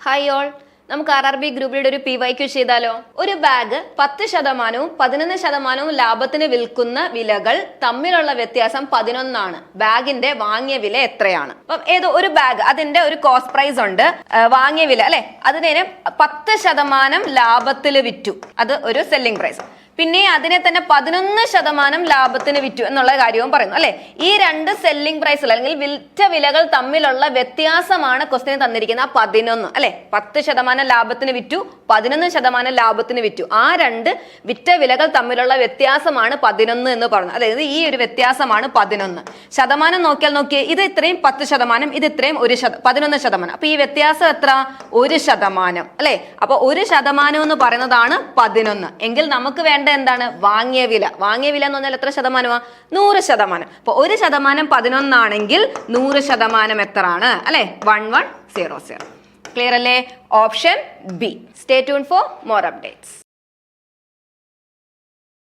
Hi all, നമുക്ക് RRB ഗ്രൂപ്പിലൂടെ ഒരു PYQ ചെയ്താലോ. ഒരു ബാഗ് 10% 11% ലാഭത്തിന് വിൽക്കുന്ന വിലകൾ തമ്മിലുള്ള വ്യത്യാസം 11 ബാഗിന്റെ വാങ്ങിയ വില എത്രയാണ്? അപ്പം ഏതോ ഒരു ബാഗ്, അതിന്റെ ഒരു കോസ്റ്റ് പ്രൈസ് ഉണ്ട്, വാങ്ങിയ വില അല്ലെ, അതിനെ 10% ലാഭത്തിൽ വിറ്റു, അത് ഒരു സെല്ലിംഗ് പ്രൈസ്. പിന്നെ അതിനെ തന്നെ 11% ലാഭത്തിന് വിറ്റു എന്നുള്ള കാര്യവും പറയുന്നു അല്ലെ. ഈ രണ്ട് സെല്ലിംഗ് പ്രൈസുകൾ അല്ലെങ്കിൽ വിറ്റ വിലകൾ തമ്മിലുള്ള വ്യത്യാസമാണ് ക്വസ്റ്റ്യൻ തന്നിരിക്കുന്ന 11 അല്ലെ. 10% ലാഭത്തിന് വിറ്റു, 11% ലാഭത്തിന് വിറ്റു. ആ രണ്ട് വിറ്റ വിലകൾ തമ്മിലുള്ള വ്യത്യാസമാണ് 11 എന്ന് പറയുന്നത്. അതായത് ഈ ഒരു വ്യത്യാസമാണ് 11. ശതമാനം നോക്കിയേ, ഇത് ഇത്രയും 10%, ഇത് ഇത്രയും 11%. അപ്പൊ ഈ വ്യത്യാസം എത്ര? 1% അല്ലെ. അപ്പൊ 1% എന്ന് പറയുന്നതാണ് 11. എങ്കിൽ നമുക്ക് വേണ്ട എന്താണ്? വാങ്ങിയ വില. വാങ്ങിയ വില എന്ന് പറഞ്ഞാൽ എത്ര ശതമാനമാ? 100%. അപ്പൊ 1% 11 ആണെങ്കിൽ 100% എത്ര ആണ് അല്ലെ? 1100. ക്ലിയർ അല്ലേ? Option B. Stay tune for more updates.